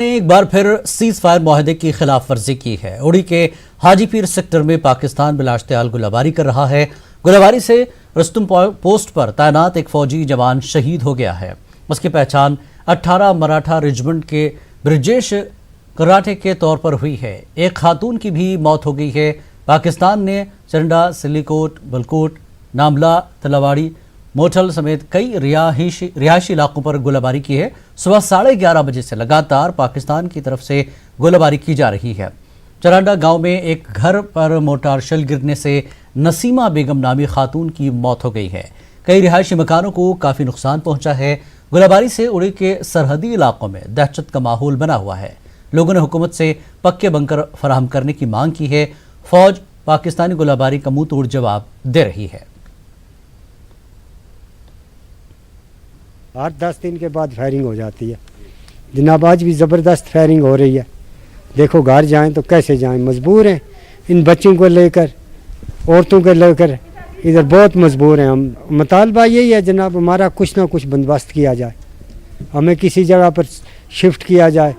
ने एक बार फिर सीज फायर माहदे की खिलाफ वर्जी की है। उड़ी के हाजी पीर सेक्टर में पाकिस्तान बिलाश्तियाल गोलाबारी कर रहा है। गोलाबारी से रुस्तुम पोस्ट पर तैनात एक फौजी जवान शहीद हो गया है। उसकी पहचान 18 मराठा रेजिमेंट के ब्रिजेश कराटे के तौर पर हुई है। एक खातून की भी मौत हो गई है। पाकिस्तान ने चरंडा, सिलीकोट, बलकोट, नामला, तलावाड़ी, मोठल समेत कई रिहायशी इलाकों पर गोलाबारी की है। सुबह 11:30 बजे से लगातार पाकिस्तान की तरफ से गोलाबारी की जा रही है। चरांडा गांव में एक घर पर मोर्टार शेल गिरने से नसीमा बेगम नामी खातून की मौत हो गई है। कई रिहायशी मकानों को काफ़ी नुकसान पहुंचा है। गोलाबारी से उड़ी के सरहदी इलाकों में दहशत का माहौल बना हुआ है। लोगों ने हुकूमत से पक्के बंकर फराहम करने की मांग की है। फौज पाकिस्तानी गोलाबारी का मुंह तोड़ जवाब दे रही है। 8-10 दिन के बाद फायरिंग हो जाती है जनाब। आज भी ज़बरदस्त फायरिंग हो रही है। देखो घर जाएं तो कैसे जाएं, मजबूर हैं। इन बच्चों को लेकर, औरतों को लेकर इधर बहुत मजबूर हैं हम। मुतालबा यही है जनाब, हमारा कुछ ना कुछ बंदोबस्त किया जाए, हमें किसी जगह पर शिफ्ट किया जाए,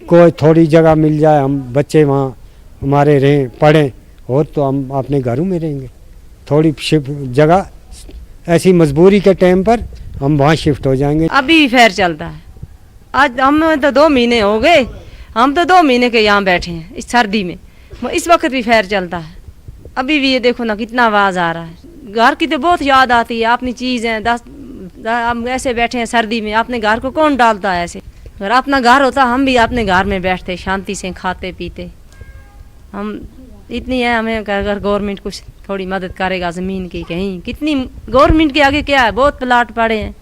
कोई थोड़ी जगह मिल जाए, हम बच्चे वहाँ हमारे रहें, पढ़ें, और तो हम अपने घरों में रहेंगे। थोड़ी शिफ्ट जगह ऐसी मजबूरी के टाइम पर हम वहाँ शिफ्ट हो जाएंगे। अभी भी फायर चलता है। आज हम तो 2 महीने हो गए, हम तो 2 महीने के यहाँ बैठे हैं इस सर्दी में। इस वक्त भी फायर चलता है। अभी भी ये देखो ना कितना आवाज़ आ रहा है। घर की तो बहुत याद आती है। अपनी चीज़ें हम ऐसे बैठे हैं सर्दी में, अपने घर को कौन डालता है ऐसे। अगर अपना घर होता हम भी अपने घर में बैठते, शांति से खाते पीते। हम इतनी है, हमें अगर गवर्नमेंट कुछ थोड़ी मदद करेगा ज़मीन की, कहीं कितनी गवर्नमेंट के आगे क्या है, बहुत प्लाट पड़े हैं।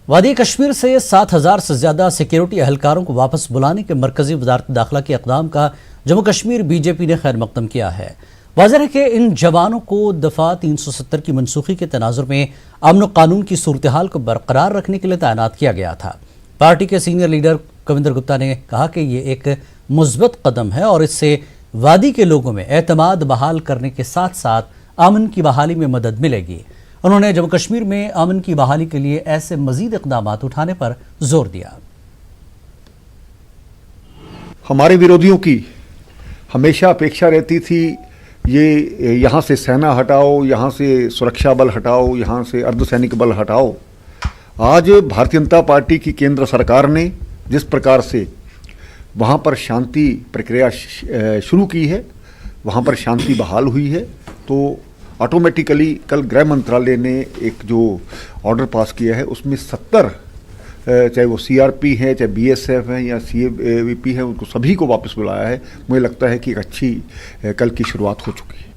वादी कश्मीर से 7000 से ज़्यादा सिक्योरिटी अहलकारों को वापस बुलाने के मरकजी वजारत दाखिला के इक़दाम का जम्मू कश्मीर बीजेपी ने खैर मकदम किया है। वाज़ेह है कि इन जवानों को दफ़ा 370 की मनसूखी के तनाजुर में अमन व कानून की सूरत हाल को बरकरार रखने के लिए तैनात किया गया था। पार्टी के सीनियर लीडर कविंदर गुप्ता ने कहा कि ये एक मुस्बत कदम है और इससे वादी के लोगों में एतमाद बहाल करने के साथ साथ अमन की बहाली में मदद मिलेगी। उन्होंने जम्मू कश्मीर में अमन की बहाली के लिए ऐसे मजीद इक़दाम उठाने पर जोर दिया। हमारे विरोधियों की हमेशा अपेक्षा रहती थी, ये यहाँ से सेना हटाओ, यहाँ से सुरक्षा बल हटाओ, यहाँ से अर्धसैनिक बल हटाओ। आज भारतीय जनता पार्टी की केंद्र सरकार ने जिस प्रकार से वहाँ पर शांति प्रक्रिया शुरू की है, वहाँ पर शांति बहाल हुई है, तो ऑटोमेटिकली कल गृह मंत्रालय ने एक जो ऑर्डर पास किया है उसमें 70 चाहे वो सीआरपी है, चाहे बीएसएफ है या सीएवीपी है, उनको सभी को वापस बुलाया है। मुझे लगता है कि एक अच्छी कल की शुरुआत हो चुकी है।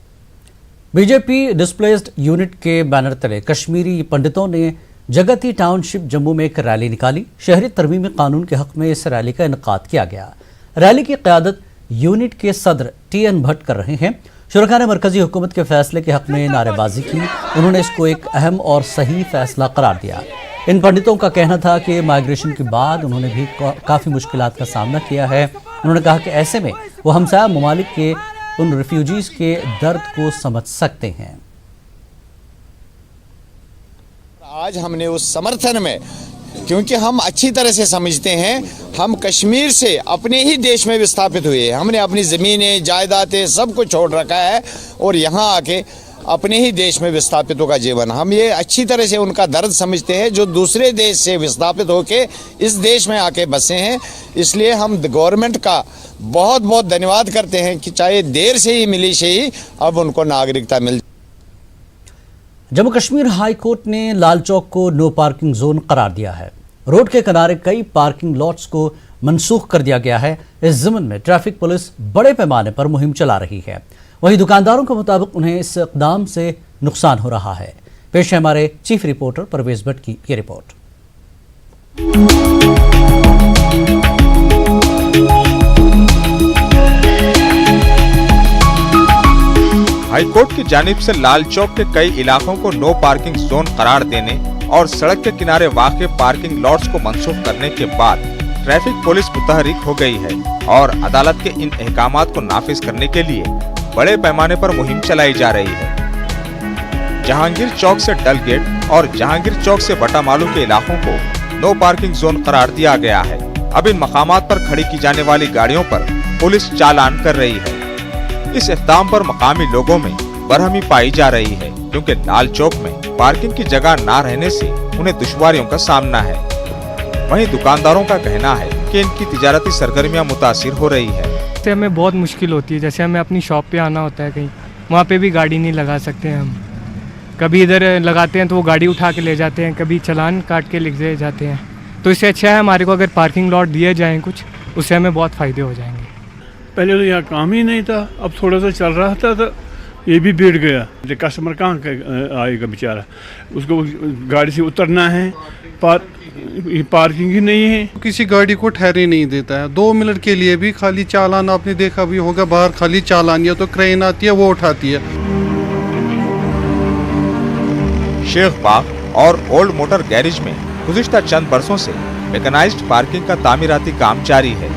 बीजेपी डिस्प्लेस्ड यूनिट के बैनर तले कश्मीरी पंडितों ने जगती टाउनशिप जम्मू में एक रैली निकाली। शहरी तरमीमी कानून के हक में इस रैली का इनकाद किया गया। रैली की क़यादत यूनिट के सदर TN भट्ट कर रहे हैं। शुरका ने मरकजी हुकूमत के फैसले के हक में नारेबाजी की। उन्होंने इसको एक अहम और सही फैसला करार दिया। इन पंडितों का कहना था कि माइग्रेशन के बाद उन्होंने भी काफ़ी मुश्किलात का सामना किया है। उन्होंने कहा कि ऐसे में वो हमसाया ममालिक के उन रिफ्यूजीज के दर्द को समझ सकते हैं। आज हमने उस समर्थन में, क्योंकि हम अच्छी तरह से समझते हैं, हम कश्मीर से अपने ही देश में विस्थापित हुए हैं। हमने अपनी ज़मीनें, जायदादें सब कुछ छोड़ रखा है और यहाँ आके अपने ही देश में विस्थापितों का जीवन, हम ये अच्छी तरह से उनका दर्द समझते हैं जो दूसरे देश से विस्थापित होके इस देश में आके बसे हैं। इसलिए हम गवर्नमेंट का बहुत बहुत धन्यवाद करते हैं कि चाहे देर से ही मिली से ही अब उनको नागरिकता मिल। जम्मू कश्मीर हाई कोर्ट ने लाल चौक को नो पार्किंग जोन करार दिया है। रोड के किनारे कई पार्किंग लॉट्स को मनसूख कर दिया गया है। इस ज़मन में ट्रैफिक पुलिस बड़े पैमाने पर मुहिम चला रही है। वहीं दुकानदारों के मुताबिक उन्हें इस इक़दाम से नुकसान हो रहा है। पेश है हमारे चीफ रिपोर्टर परवेज भट्ट की ये रिपोर्ट। हाईकोर्ट की जानिब से लाल चौक के कई इलाकों को नो पार्किंग जोन करार देने और सड़क के किनारे वाक़ पार्किंग लॉट्स को मनसूख करने के बाद ट्रैफिक पुलिस मुतहरिक हो गई है और अदालत के इन अहकामात को नाफिज करने के लिए बड़े पैमाने पर मुहिम चलाई जा रही है। जहांगीर चौक से डल गेट और जहांगीर चौक से बटा मालू के इलाकों को नो पार्किंग जोन करार दिया गया है। अब इन मकामात पर खड़ी की जाने वाली गाड़ियों पर पुलिस चालान कर रही है। इस इक़दाम पर मकामी लोगों में बरहमी पाई जा रही है, क्योंकि लाल चौक में पार्किंग की जगह ना रहने से उन्हें दुश्वारियों का सामना है। वहीं दुकानदारों का कहना है कि इनकी तिजारती सरगर्मियां मुतासिर हो रही है। इससे हमें बहुत मुश्किल होती है, जैसे हमें अपनी शॉप पे आना होता है कहीं, वहाँ पे भी गाड़ी नहीं लगा सकते हैं हम। कभी इधर लगाते हैं तो वो गाड़ी उठा के ले जाते हैं, कभी चालान काट के लिख दे जाते हैं। तो इससे अच्छा है हमारे को अगर पार्किंग लॉट दिए जाएँ कुछ, उससे हमें बहुत फ़ायदे हो जाएंगे। पहले तो यहाँ काम ही नहीं था, अब थोड़ा सा चल रहा था तो ये भी बैठ गया। कस्टमर कहाँ आएगा बेचारा, उसको गाड़ी से उतरना है, पार्किंग ही नहीं है। किसी गाड़ी को ठहरे नहीं देता है। 2 मिनट के लिए भी खाली चालान, आपने देखा भी होगा बाहर खाली चालान, या तो क्रेन आती है वो उठाती है। शेख बाग और ओल्ड मोटर गैरेज में गुज़िश्ता चंद बरसों से मैकेनाइज्ड पार्किंग का तामीराती काम जारी है।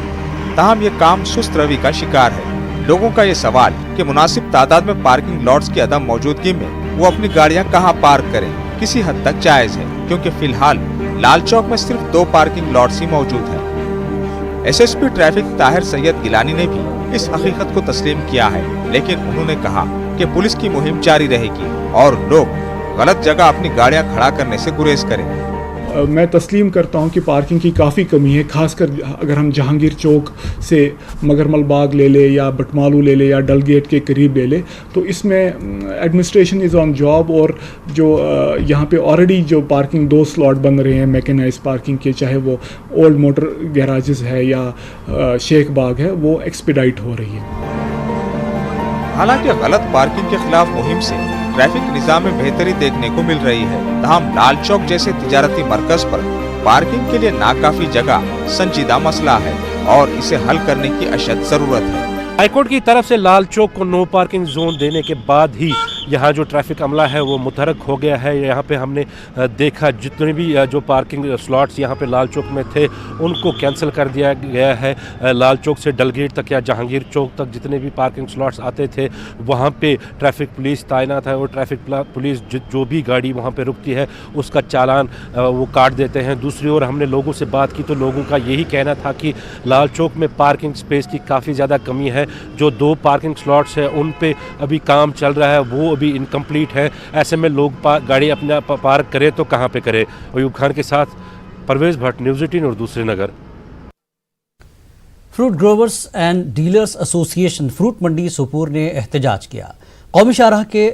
ताहम ये काम सुस्त रवि का शिकार है। लोगों का ये सवाल कि मुनासिब तादाद में पार्किंग लॉट्स की अदम मौजूदगी में वो अपनी गाड़ियां कहां पार्क करें, किसी हद तक जायज है, क्योंकि फिलहाल लाल चौक में सिर्फ 2 पार्किंग लॉट्स ही मौजूद हैं। एसएसपी ट्रैफिक ताहिर सैयद गिलानी ने भी इस हकीकत को तस्लीम किया है, लेकिन उन्होंने कहा कि पुलिस की मुहिम जारी रहेगी और लोग गलत जगह अपनी गाड़ियां खड़ा करने से गुरेज करें। मैं तस्लीम करता हूं कि पार्किंग की काफ़ी कमी है, खासकर अगर हम जहांगीर चौक से मगरमल बाग ले ले या बटमालू ले ले या डल गेट के करीब ले ले, तो इसमें एडमिनिस्ट्रेशन इज़ ऑन जॉब। और जो यहाँ पे ऑलरेडी जो पार्किंग 2 स्लॉट बन रहे हैं मैकेनाइज पार्किंग के, चाहे वो ओल्ड मोटर गैराजेस है या शेख बाग है, वो एक्सपीडाइट हो रही है। हालांकि गलत पार्किंग के खिलाफ मुहिम से ट्रैफिक निज़ाम में बेहतरी देखने को मिल रही है। ताहम लाल चौक जैसे तिजारती मरकज पर पार्किंग के लिए नाकाफी जगह संजीदा मसला है और इसे हल करने की अशद जरूरत है। हाईकोर्ट की तरफ से लाल चौक को नो पार्किंग जोन देने के बाद ही यहाँ जो ट्रैफिक अमला है वो मुतहरक हो गया है। यहाँ पे हमने देखा जितने भी जो पार्किंग स्लॉट्स यहाँ पे लाल चौक में थे उनको कैंसिल कर दिया गया है। लाल चौक से डलगेट तक या जहांगीर चौक तक जितने भी पार्किंग स्लॉट्स आते थे वहाँ पे ट्रैफिक पुलिस तैनात है और ट्रैफिक पुलिस जो भी गाड़ी वहाँ पे रुकती है उसका चालान वो काट देते हैं। दूसरी ओर हमने लोगों से बात की तो लोगों का यही कहना था कि लाल चौक में पार्किंग स्पेस की काफ़ी ज़्यादा कमी है। जो 2 पार्किंग स्लॉट्स है उन पे अभी काम चल रहा है, वो अभी इनकम्प्लीट है। ऐसे में लोग गाड़ी अपना पार्क करे तो कहाँ पे करे। अयूब खान के साथ परवेज भट्ट, न्यूज़ 18 और दूसरे नगर। Fruit growers and dealers association fruit Mandi Sopore ने एहतजाज किया। कौमी शाहराह के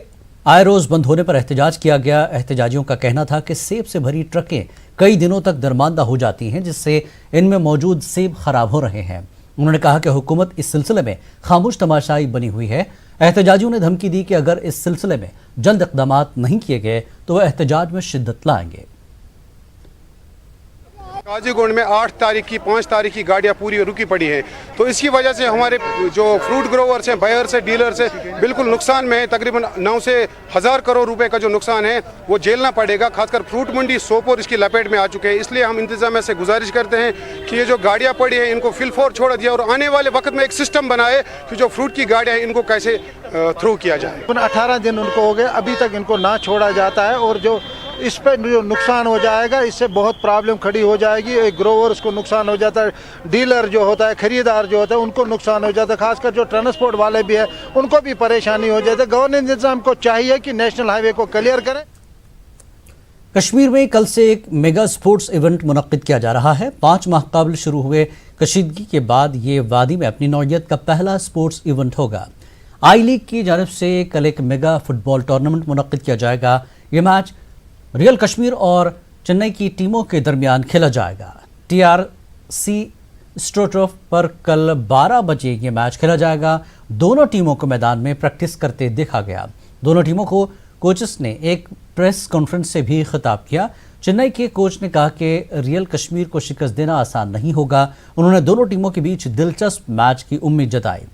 आए रोज बंद होने पर एहतजाज किया गया। एहतजाजियों का कहना था कि सेब से भरी ट्रकें कई दिनों तक दरमांदा हो जाती हैं, जिससे इनमें मौजूद सेब खराब हो रहे हैं। उन्होंने कहा कि हुकूमत इस सिलसिले में खामोश तमाशाई बनी हुई है। एहतजाजियों ने धमकी दी कि अगर इस सिलसिले में जल्द इक़दामात नहीं किए गए तो वह एहतजाज में शिद्दत लाएंगे। काजीगुंड में 8 तारीख की 5 तारीख की गाड़ियाँ पूरी रुकी पड़ी हैं, तो इसकी वजह से हमारे जो फ्रूट ग्रोवर्स हैं, बायर्स हैं, डीलर्स हैं, बिल्कुल नुकसान में है। तकरीबन 9 से 1000 करोड़ रुपए का जो नुकसान है वो झेलना पड़ेगा। खासकर फ्रूट मंडी सोपोर इसकी लपेट में आ चुके हैं। इसलिए हम इंतजामिया से गुजारिश करते हैं कि ये जो गाड़ियाँ पड़ी हैं इनको फिलफोर छोड़ दिया और आने वाले वक्त में एक सिस्टम बनाए कि जो फ्रूट की गाड़ियाँ हैं इनको कैसे थ्रू किया जाए। 18 दिन उनको हो गए, अभी तक इनको ना छोड़ा जाता है और जो इस पर जो नुकसान हो जाएगा इससे बहुत प्रॉब्लम खड़ी हो जाएगी। एक ग्रोवर्स को नुकसान हो जाता है, डीलर जो होता है, खरीदार जो होता है उनको नुकसान हो जाता है, खासकर जो ट्रांसपोर्ट वाले भी है उनको भी परेशानी हो जाती है। गवर्नमेंट निज़ाम को चाहिए कि नेशनल हाईवे को क्लियर करें। कश्मीर में कल से एक मेगा स्पोर्ट्स इवेंट मुनक्किद किया जा रहा है। 5 माह कबल शुरू हुए कशीदगी के बाद ये वादी में अपनी नौइयत का पहला स्पोर्ट्स इवेंट होगा। आई लीग की जानिब से कल एक मेगा फुटबॉल टूर्नामेंट मुनक्किद किया जाएगा। ये मैच रियल कश्मीर और चेन्नई की टीमों के दरमियान खेला जाएगा। TRC स्ट्रोटर्फ पर कल 12 बजे ये मैच खेला जाएगा। दोनों टीमों को मैदान में प्रैक्टिस करते देखा गया। दोनों टीमों को कोचेस ने एक प्रेस कॉन्फ्रेंस से भी खिताब किया। चेन्नई के कोच ने कहा कि रियल कश्मीर को शिकस्त देना आसान नहीं होगा। उन्होंने दोनों टीमों के बीच दिलचस्प मैच की उम्मीद जताई।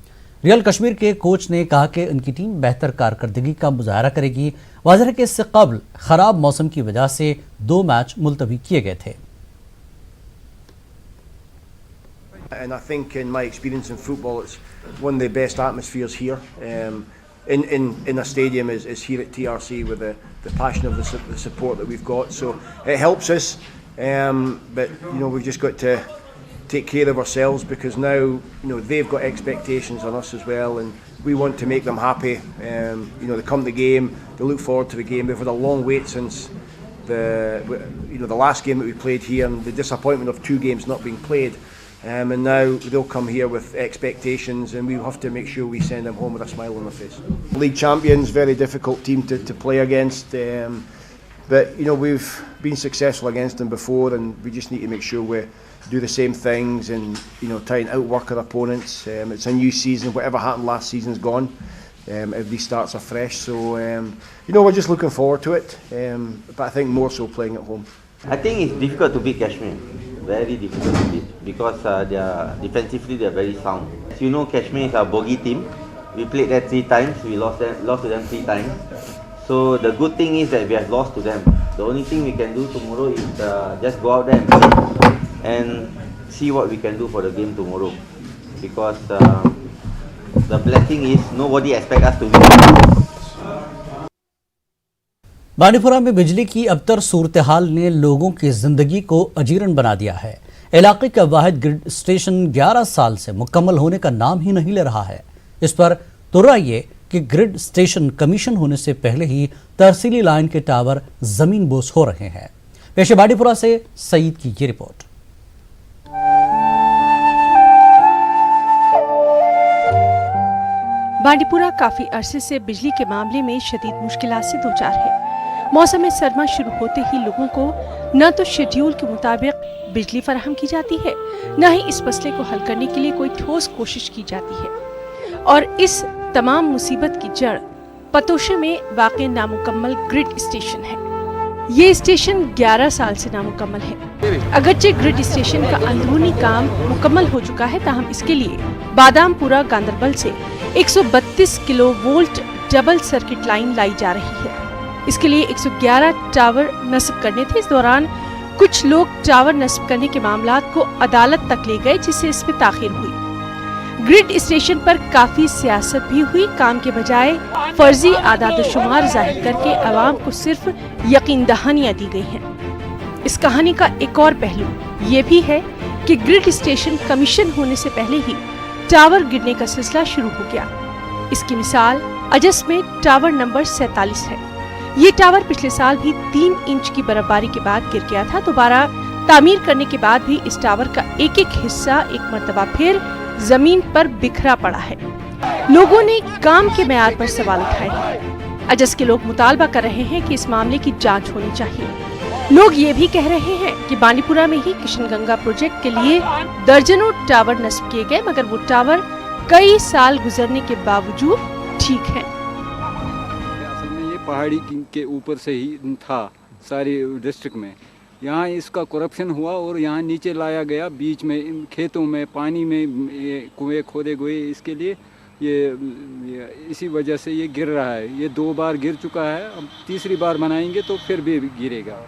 रियल कश्मीर के कोच ने कहा कि उनकी टीम बेहतर कारकर्दगी का मुजाहरा करेगी। वाज़ेह है कि इससे कबल खराब मौसम की वजह से 2 मैच मुलतवी किए गए थे। And I think in my experience in football it's one of the best atmospheres here in a stadium is here at TRC with the passion of the support that we've got, so it helps us, but you know we've just got to take care of ourselves, because now they've got expectations on us as well, and we want to make them happy. They come to the game, they look forward to the game. They've had a long wait since the last game that we played here, and the disappointment of 2 games not being played. And now they'll come here with expectations, and we have to make sure we send them home with a smile on their face. League champions, very difficult team to play against, but we've been successful against them before, and we just need to make sure we do the same things and try and outwork our opponents. It's a new season. Whatever happened last season's gone. Everybody starts afresh, so we're just looking forward to it, but I think more so playing at home. I think it's difficult to beat Kashmir, very difficult to beat, because defensively they're very sound. As you know, Kashmir is our bogey team. We played that 3 times, we lost to them 3 times. So the good thing is that we have lost to them. The only thing we can do tomorrow is just go out there and see what we can do for the game tomorrow, because the blessing is nobody expects us to win. Bandipora में बिजली की अबतर सूरत हाल ने लोगों की जिंदगी को अजीरन बना दिया है। इलाके का वाहिद ग्रिड स्टेशन 11 साल से मुकम्मल होने का नाम ही नहीं ले रहा है। इस पर तुर्रा ये कि ग्रिड स्टेशन कमीशन होने से पहले ही तरसीली लाइन के टावर जमीन बोस हो रहे हैं। पेश बांडीपुरा से सईद की ये रिपोर्ट। बांडीपुरा काफी अरसे से बिजली के मामले में शदीद मुश्किलात से दो चार है। मौसम सरमा शुरू होते ही लोगों को न तो शेड्यूल के मुताबिक बिजली फराहम की जाती है, न ही इस मसले को हल करने के लिए कोई ठोस कोशिश की जाती है। और इस तमाम मुसीबत की जड़ पतोशे में वाक़े नामुकम्मल ग्रिड स्टेशन है। ये स्टेशन 11 साल से नामुकम्मल है। अगरचे ग्रिड स्टेशन का अंदरूनी काम मुकम्मल हो चुका है, ताहम इसके लिए बादामपुरा गांदरबल से 132 kilo volt double circuit line लाई जा रही है। इसके लिए 111 टावर नस्ब करने थे। इस दौरान कुछ लोग टावर नस्ब करने के मामलात को अदालत तक ले गए, जिससे इसमें ताखीर हुई। ग्रिड स्टेशन पर काफी सियासत भी हुई। काम के बजाय फर्जी आदाद-ओ-शुमार जाहिर करके अवाम को सिर्फ यकीन दहानियां दी गई हैं। इस कहानी का एक और पहलू ये भी है कि ग्रिड स्टेशन कमीशन होने से पहले ही टावर गिरने का सिलसिला शुरू हो गया। इसकी मिसाल अजस में टावर नंबर 47 है। ये टावर पिछले साल भी 3 इंच की बर्फबारी के बाद गिर गया था। दोबारा तामीर करने के बाद भी इस टावर का एक एक हिस्सा एक मर्तबा फिर जमीन पर बिखरा पड़ा है। लोगों ने काम के मेयार पर सवाल उठाए हैं। अजस के लोग मुतालबा कर रहे हैं कि इस मामले की जांच होनी चाहिए। लोग ये भी कह रहे हैं कि बांडीपुरा में ही किशन गंगा प्रोजेक्ट के लिए दर्जनों टावर नस्ब किए गए, मगर वो टावर कई साल गुजरने के बावजूद ठीक है। असल में ये पहाड़ी के ऊपर से ही था सारी डिस्ट्रिक्ट में। यहाँ इसका करप्शन हुआ और यहाँ नीचे लाया गया, बीच में खेतों में पानी में कुएं खोदे गए। इसके लिए ये इसी वजह से ये गिर रहा है। ये 2 बार गिर चुका है, अब तीसरी बार बनाएंगे तो फिर भी गिरेगा।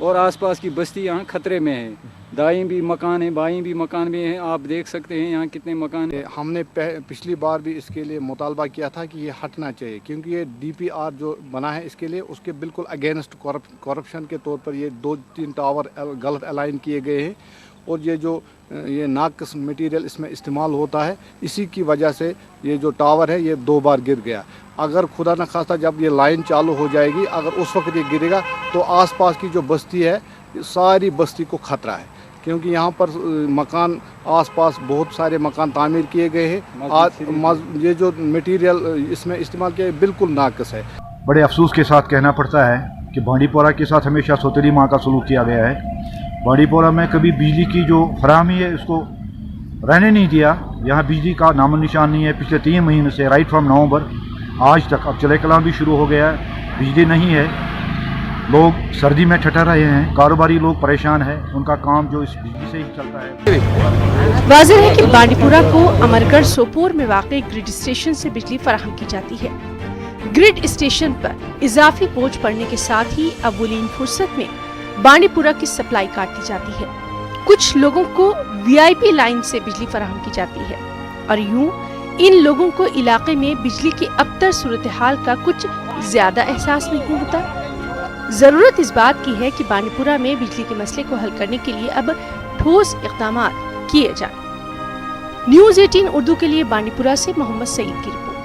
और आसपास की बस्ती यहाँ खतरे में है। दाएं भी मकान है, बाएं भी मकान भी हैं। आप देख सकते हैं यहाँ कितने मकान हैं। हमने पिछली बार भी इसके लिए मुतालबा किया था कि ये हटना चाहिए, क्योंकि ये DPR जो बना है इसके लिए उसके बिल्कुल अगेंस्ट करप्शन के तौर पर ये 2-3 टावर गलत अलाइन किए गए हैं। और ये नाक़िस मटीरियल इसमें इस्तेमाल होता है, इसी की वजह से ये जो टावर है ये 2 बार गिर गया। अगर खुदा न खास्ता जब ये लाइन चालू हो जाएगी, अगर उस वक्त ये गिरेगा तो आसपास की जो बस्ती है सारी बस्ती को खतरा है, क्योंकि यहाँ पर मकान आसपास बहुत सारे मकान तामीर किए गए हैं। ये जो मटीरियल इसमें इस्तेमाल किया है बिल्कुल नाक़िस है। बड़े अफसोस के साथ कहना पड़ता है कि बांडीपुरा के साथ हमेशा सौतेली माँ का सलूक किया गया है। बांडीपुरा में कभी बिजली की जो फराहमी है उसको रहने नहीं दिया। यहाँ बिजली का नामो निशान नहीं है। पिछले 3 महीने से राइट फ्रॉम नवंबर आज तक, अब चले कलाम भी शुरू हो गया है, बिजली नहीं है। लोग सर्दी में ठठर रहे हैं, कारोबारी लोग परेशान हैं, उनका काम जो इस बिजली से ही चलता है। वाज़ेह है कि बांडीपुरा को अमरगढ़ सोपोर में वाक़ई ग्रिड स्टेशन से बिजली फराहम की जाती है। ग्रिड स्टेशन पर इजाफी बोझ पड़ने के साथ ही अव्वलीन फुर्सत में बांडीपुरा की सप्लाई काट दी जाती है। कुछ लोगों को VIP लाइन से बिजली फराहम की जाती है और यूं इन लोगों को इलाके में बिजली की अबतर सूरत हाल का कुछ ज्यादा एहसास नहीं होता। जरूरत इस बात की है कि बांडीपुरा में बिजली के मसले को हल करने के लिए अब ठोस इक़दामात किए जाएं। न्यूज़ 18 उर्दू के लिए बांडीपुरा से मोहम्मद सईद की रिपोर्ट।